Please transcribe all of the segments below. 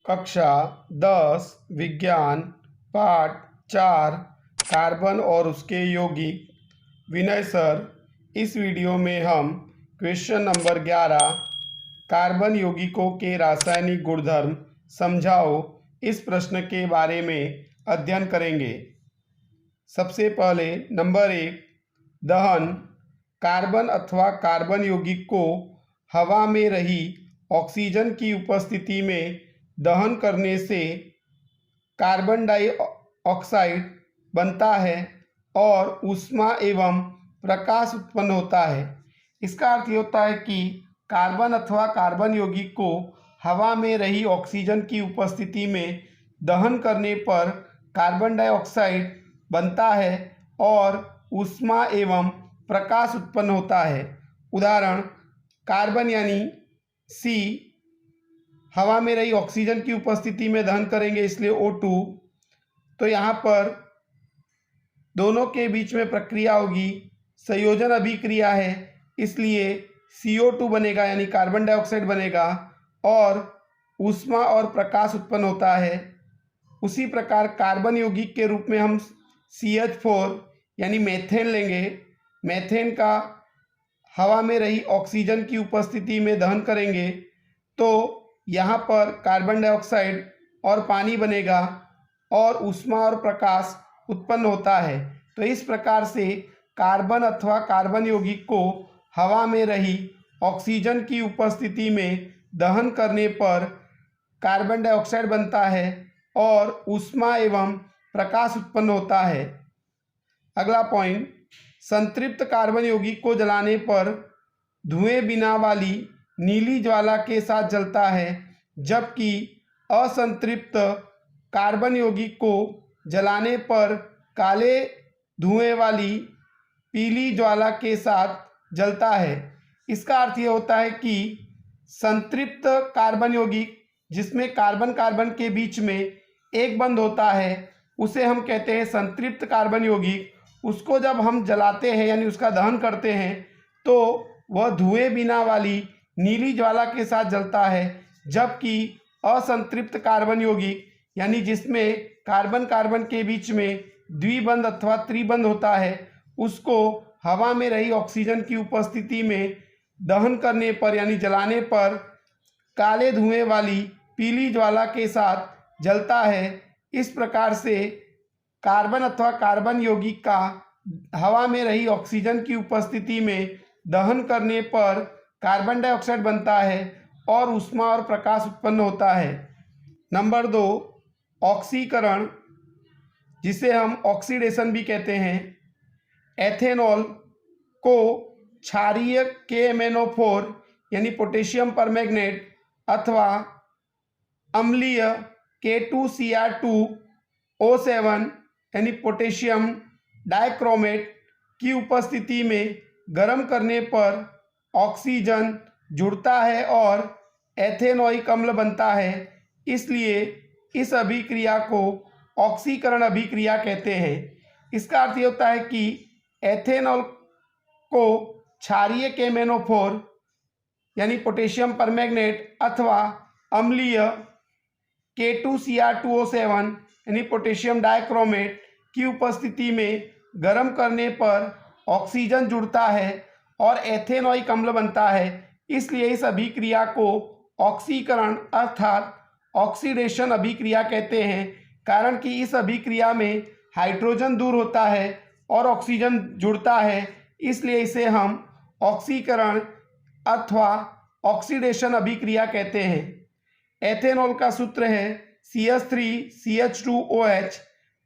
कक्षा 10 विज्ञान पाठ 4 कार्बन और उसके यौगिक। विनय सर, इस वीडियो में हम क्वेश्चन नंबर 11 कार्बन यौगिकों के रासायनिक गुणधर्म समझाओ इस प्रश्न के बारे में अध्ययन करेंगे। सबसे पहले नंबर 1, दहन। कार्बन अथवा कार्बन यौगिक को हवा में रही ऑक्सीजन की उपस्थिति में दहन करने से कार्बन डाइऑक्साइड बनता है और ऊष्मा एवं प्रकाश उत्पन्न होता है। इसका अर्थ ये होता है कि कार्बन अथवा कार्बन यौगिक को हवा में रही ऑक्सीजन की उपस्थिति में दहन करने पर कार्बन डाइऑक्साइड बनता है और ऊष्मा एवं प्रकाश उत्पन्न होता है। उदाहरण, कार्बन यानी सी हवा में रही ऑक्सीजन की उपस्थिति में दहन करेंगे, इसलिए O2। तो यहाँ पर दोनों के बीच में प्रक्रिया होगी, संयोजन अभिक्रिया है, इसलिए CO2 बनेगा यानी कार्बन डाइऑक्साइड बनेगा और ऊष्मा और प्रकाश उत्पन्न होता है। उसी प्रकार कार्बन यौगिक के रूप में हम CH4 यानी मेथेन लेंगे। मेथेन का हवा में रही ऑक्सीजन की उपस्थिति में दहन करेंगे तो यहाँ पर कार्बन डाइऑक्साइड और पानी बनेगा और ऊष्मा और प्रकाश उत्पन्न होता है। तो इस प्रकार से कार्बन अथवा कार्बन यौगिक को हवा में रही ऑक्सीजन की उपस्थिति में दहन करने पर कार्बन डाइऑक्साइड बनता है और ऊष्मा एवं प्रकाश उत्पन्न होता है। अगला पॉइंट, संतृप्त कार्बन यौगिक को जलाने पर धुएं बिना वाली नीली ज्वाला के साथ जलता है, जबकि असंतृप्त कार्बन यौगिक को जलाने पर काले धुएं वाली पीली ज्वाला के साथ जलता है। इसका अर्थ ये होता है कि संतृप्त कार्बन यौगिक जिसमें कार्बन कार्बन के बीच में एक बंध होता है उसे हम कहते हैं संतृप्त कार्बन यौगिक। उसको जब हम जलाते हैं यानी उसका दहन करते हैं तो वह धुएं बिना वाली नीली ज्वाला के साथ जलता है, जबकि असंतृप्त कार्बन यौगिक यानी जिसमें कार्बन कार्बन के बीच में द्विबंध अथवा त्रिबंध होता है उसको हवा में रही ऑक्सीजन की उपस्थिति में दहन करने पर यानी जलाने पर काले धुएं वाली पीली ज्वाला के साथ जलता है। इस प्रकार से कार्बन अथवा कार्बन यौगिक का हवा में रही ऑक्सीजन की उपस्थिति में दहन करने पर कार्बन डाइऑक्साइड बनता है और ऊष्मा और प्रकाश उत्पन्न होता है। नंबर 2, ऑक्सीकरण, जिसे हम ऑक्सीडेशन भी कहते हैं। एथेनॉल को क्षारीय KMnO4 यानी पोटेशियम परमैंगनेट अथवा अम्लीय K2Cr2O7 यानी पोटेशियम डाइक्रोमेट की उपस्थिति में गर्म करने पर ऑक्सीजन जुड़ता है और एथेनोइक अम्ल बनता है, इसलिए इस अभिक्रिया को ऑक्सीकरण अभिक्रिया कहते हैं। इसका अर्थ ये होता है कि एथेनॉल को क्षारीय KMnO4 यानी पोटेशियम परमैंगनेट अथवा अम्लीय K2Cr2O7 यानी पोटेशियम डाइक्रोमेट की उपस्थिति में गर्म करने पर ऑक्सीजन जुड़ता है और एथेनोइक अम्ल बनता है, इसलिए इस अभिक्रिया को ऑक्सीकरण अर्थात ऑक्सीडेशन अभिक्रिया कहते हैं। कारण कि इस अभिक्रिया में हाइड्रोजन दूर होता है और ऑक्सीजन जुड़ता है, इसलिए इसे हम ऑक्सीकरण अथवा ऑक्सीडेशन अभिक्रिया कहते हैं। एथेनॉल का सूत्र है CH3CH2OH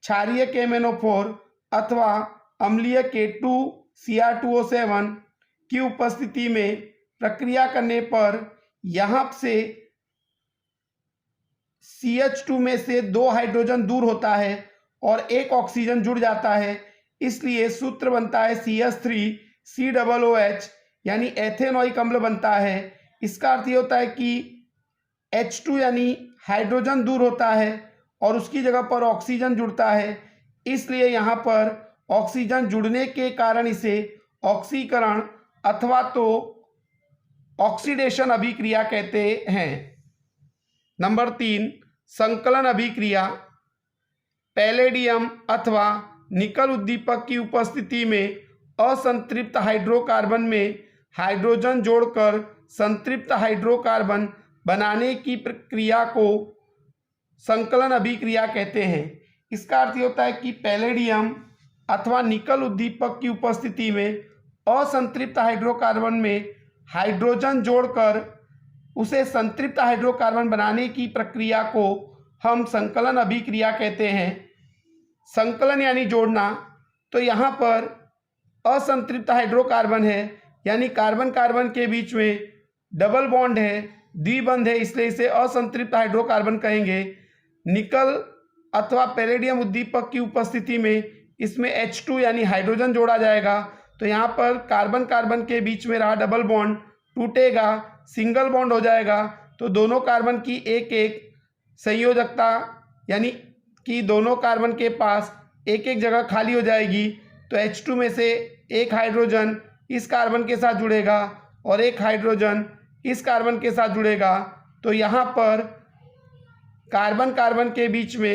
क्षारीय KMnO4 अथवा अम्लीय K2Cr2O7 की उपस्थिति में प्रक्रिया करने पर यहाँ से CH2 में से 2 हाइड्रोजन दूर होता है और एक ऑक्सीजन जुड़ जाता है, इसलिए सूत्र बनता है CH3COOH यानी एथेनोइक अम्ल बनता है। इसका अर्थ ये होता है कि H2 यानी हाइड्रोजन दूर होता है और उसकी जगह पर ऑक्सीजन जुड़ता है, इसलिए यहाँ पर ऑक्सीजन जुड़ने के कारण इसे ऑक्सीकरण अथवा तो ऑक्सीडेशन अभिक्रिया कहते हैं। नंबर 3, संकलन अभिक्रिया पैलेडियम अथवा निकल उद्दीपक की उपस्थिति में असंतृप्त हाइड्रोकार्बन में हाइड्रोजन जोड़कर संतृप्त हाइड्रोकार्बन बनाने की प्रक्रिया को संकलन अभिक्रिया कहते हैं। इसका अर्थ ये होता है कि पैलेडियम अथवा निकल उद्दीपक की उपस्थिति में असंतृप्त हाइड्रोकार्बन में हाइड्रोजन जोड़कर उसे संतृप्त हाइड्रोकार्बन बनाने की प्रक्रिया को हम संकलन अभिक्रिया कहते हैं। संकलन यानी जोड़ना, तो यहाँ पर असंतृप्त हाइड्रोकार्बन है, यानी कार्बन कार्बन के बीच में डबल बॉन्ड है, द्विबंध है, इसलिए इसे असंतृप्त हाइड्रोकार्बन कहेंगे। निकल अथवा पैलेडियम उद्दीपक की उपस्थिति में इसमें H2 यानी हाइड्रोजन जोड़ा जाएगा, तो यहाँ पर कार्बन कार्बन के बीच में रहा डबल बॉन्ड टूटेगा, सिंगल बॉन्ड हो जाएगा, तो दोनों कार्बन की एक एक संयोजकता यानी कि दोनों कार्बन के पास एक एक जगह खाली हो जाएगी। तो H2 में से एक हाइड्रोजन इस कार्बन के साथ जुड़ेगा और एक हाइड्रोजन इस कार्बन के साथ जुड़ेगा, तो यहाँ पर कार्बन कार्बन के बीच में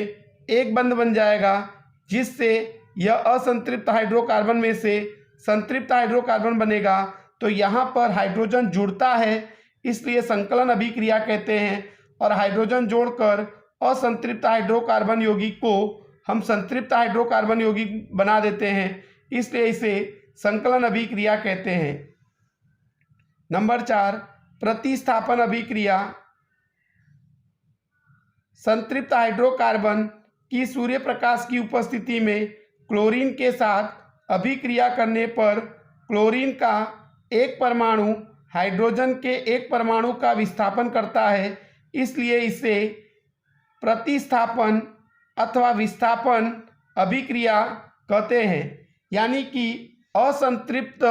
एक बंध बन जाएगा, जिससे यह असंतृप्त हाइड्रोकार्बन में से संतृप्त हाइड्रोकार्बन बनेगा। तो यहाँ पर हाइड्रोजन जुड़ता है, इसलिए संकलन अभिक्रिया कहते हैं, और हाइड्रोजन जोड़कर असंतृप्त हाइड्रोकार्बन यौगिक को हम संतृप्त हाइड्रोकार्बन यौगिक बना देते हैं, इसलिए इसे संकलन अभिक्रिया कहते हैं। नंबर 4, प्रतिस्थापन अभिक्रिया। संतृप्त हाइड्रोकार्बन की सूर्य प्रकाश की उपस्थिति में क्लोरीन के साथ अभिक्रिया करने पर क्लोरीन का एक परमाणु हाइड्रोजन के एक परमाणु का विस्थापन करता है, इसलिए इसे प्रतिस्थापन अथवा विस्थापन अभिक्रिया कहते हैं। यानी कि असंतृप्त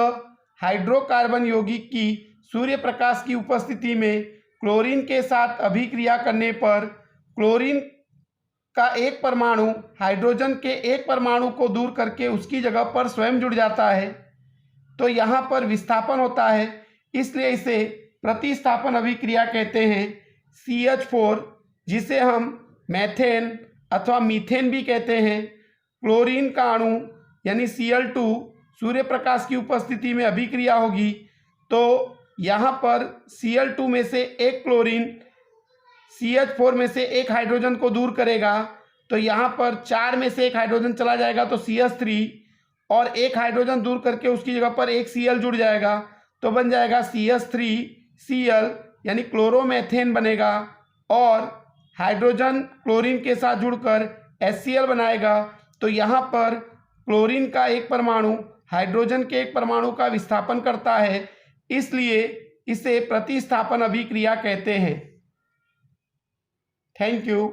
हाइड्रोकार्बन यौगिक की सूर्य प्रकाश की उपस्थिति में क्लोरीन के साथ अभिक्रिया करने पर क्लोरीन का एक परमाणु हाइड्रोजन के एक परमाणु को दूर करके उसकी जगह पर स्वयं जुड़ जाता है, तो यहाँ पर विस्थापन होता है, इसलिए इसे प्रतिस्थापन अभिक्रिया कहते हैं। CH4 जिसे हम मैथेन अथवा मीथेन भी कहते हैं, क्लोरीन का अणु यानी Cl2 सूर्य प्रकाश की उपस्थिति में अभिक्रिया होगी, तो यहाँ पर Cl2 में से एक क्लोरीन CH4 में से एक हाइड्रोजन को दूर करेगा, तो यहाँ पर 4 में से एक हाइड्रोजन चला जाएगा, तो CH3 और एक हाइड्रोजन दूर करके उसकी जगह पर एक Cl जुड़ जाएगा, तो बन जाएगा CH3Cl यानी क्लोरोमेथेन बनेगा, और हाइड्रोजन क्लोरीन के साथ जुड़कर HCl बनाएगा। तो यहाँ पर क्लोरीन का एक परमाणु हाइड्रोजन के एक परमाणु का विस्थापन करता है, इसलिए इसे प्रतिस्थापन अभिक्रिया कहते हैं। Thank you.